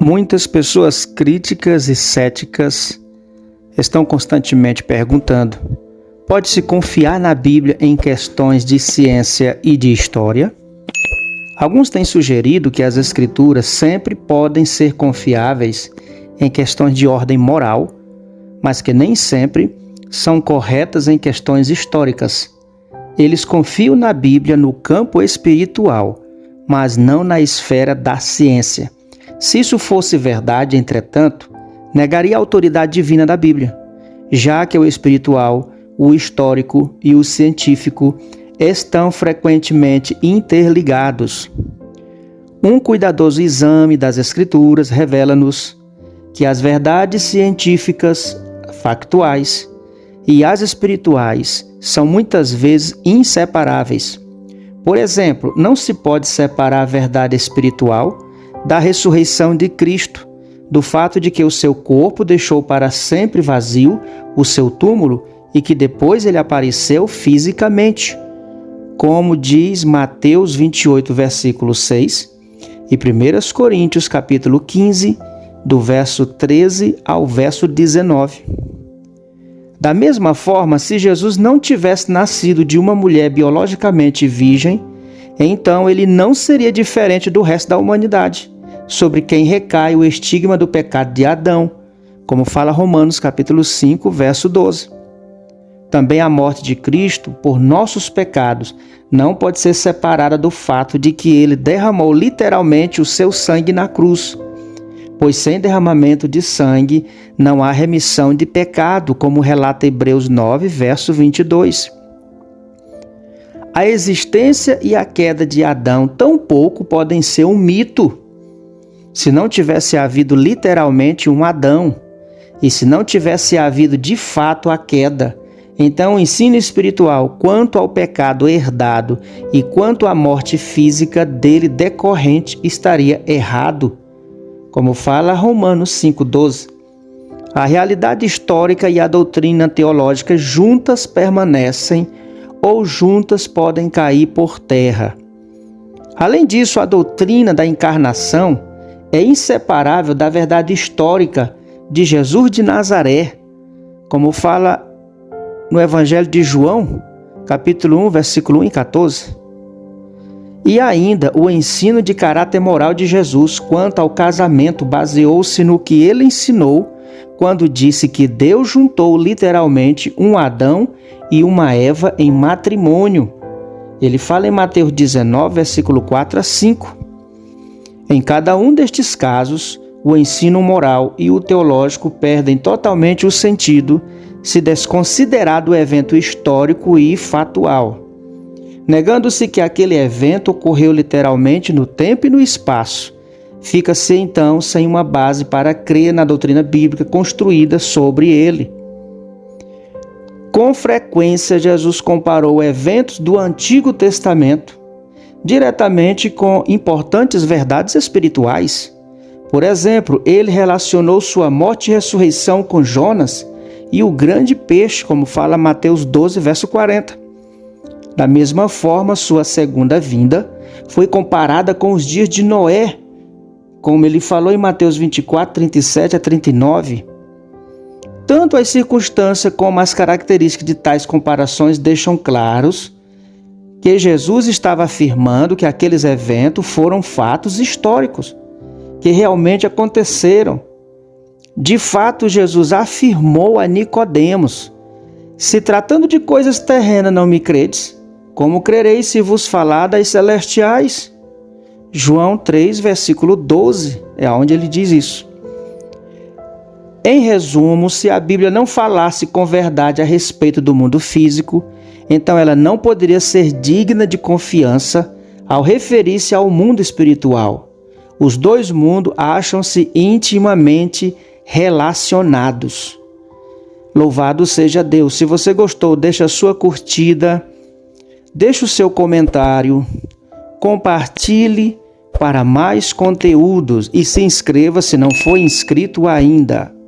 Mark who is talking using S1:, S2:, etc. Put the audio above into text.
S1: Muitas pessoas críticas e céticas estão constantemente perguntando: pode-se confiar na Bíblia em questões de ciência e de história? Alguns têm sugerido que as Escrituras sempre podem ser confiáveis em questões de ordem moral, mas que nem sempre são corretas em questões históricas. Eles confiam na Bíblia no campo espiritual, mas não na esfera da ciência. Se isso fosse verdade, entretanto, negaria a autoridade divina da Bíblia, já que o espiritual, o histórico e o científico estão frequentemente interligados. Um cuidadoso exame das Escrituras revela-nos que as verdades científicas, factuais, e as espirituais são muitas vezes inseparáveis. Por exemplo, não se pode separar a verdade espiritual da ressurreição de Cristo, do fato de que o seu corpo deixou para sempre vazio o seu túmulo e que depois ele apareceu fisicamente, como diz Mateus 28, versículo 6, e 1 Coríntios capítulo 15, do verso 13 ao verso 19. Da mesma forma, se Jesus não tivesse nascido de uma mulher biologicamente virgem, então ele não seria diferente do resto da humanidade, sobre quem recai o estigma do pecado de Adão, como fala Romanos capítulo 5, verso 12. Também a morte de Cristo por nossos pecados não pode ser separada do fato de que ele derramou literalmente o seu sangue na cruz, pois sem derramamento de sangue não há remissão de pecado, como relata Hebreus 9, verso 22. A existência e a queda de Adão tampouco podem ser um mito. Se não tivesse havido literalmente um Adão, e se não tivesse havido de fato a queda, então o ensino espiritual quanto ao pecado herdado e quanto à morte física dele decorrente estaria errado, como fala Romanos 5,12. A realidade histórica e a doutrina teológica juntas permanecem ou juntas podem cair por terra. Além disso, a doutrina da encarnação é inseparável da verdade histórica de Jesus de Nazaré, como fala no Evangelho de João, capítulo 1, versículo 1 e 14. E ainda, o ensino de caráter moral de Jesus quanto ao casamento baseou-se no que ele ensinou quando disse que Deus juntou literalmente um Adão e uma Eva em matrimônio. Ele fala em Mateus 19, versículo 4 a 5. Em cada um destes casos, o ensino moral e o teológico perdem totalmente o sentido se desconsiderado o evento histórico e fatual. Negando-se que aquele evento ocorreu literalmente no tempo e no espaço, fica-se então sem uma base para crer na doutrina bíblica construída sobre ele. Com frequência, Jesus comparou eventos do Antigo Testamento diretamente com importantes verdades espirituais. Por exemplo, ele relacionou sua morte e ressurreição com Jonas e o grande peixe, como fala Mateus 12, verso 40. Da mesma forma, sua segunda vinda foi comparada com os dias de Noé, como ele falou em Mateus 24, 37 a 39. Tanto as circunstâncias como as características de tais comparações deixam claros que Jesus estava afirmando que aqueles eventos foram fatos históricos, que realmente aconteceram. De fato, Jesus afirmou a Nicodemos: se tratando de coisas terrenas não me credes, como crereis se vos falar das celestiais? João 3, versículo 12, é onde ele diz isso. Em resumo, se a Bíblia não falasse com verdade a respeito do mundo físico, então ela não poderia ser digna de confiança ao referir-se ao mundo espiritual. Os dois mundos acham-se intimamente relacionados. Louvado seja Deus. Se você gostou, deixa a sua curtida, deixa o seu comentário, compartilhe para mais conteúdos e se inscreva se não for inscrito ainda.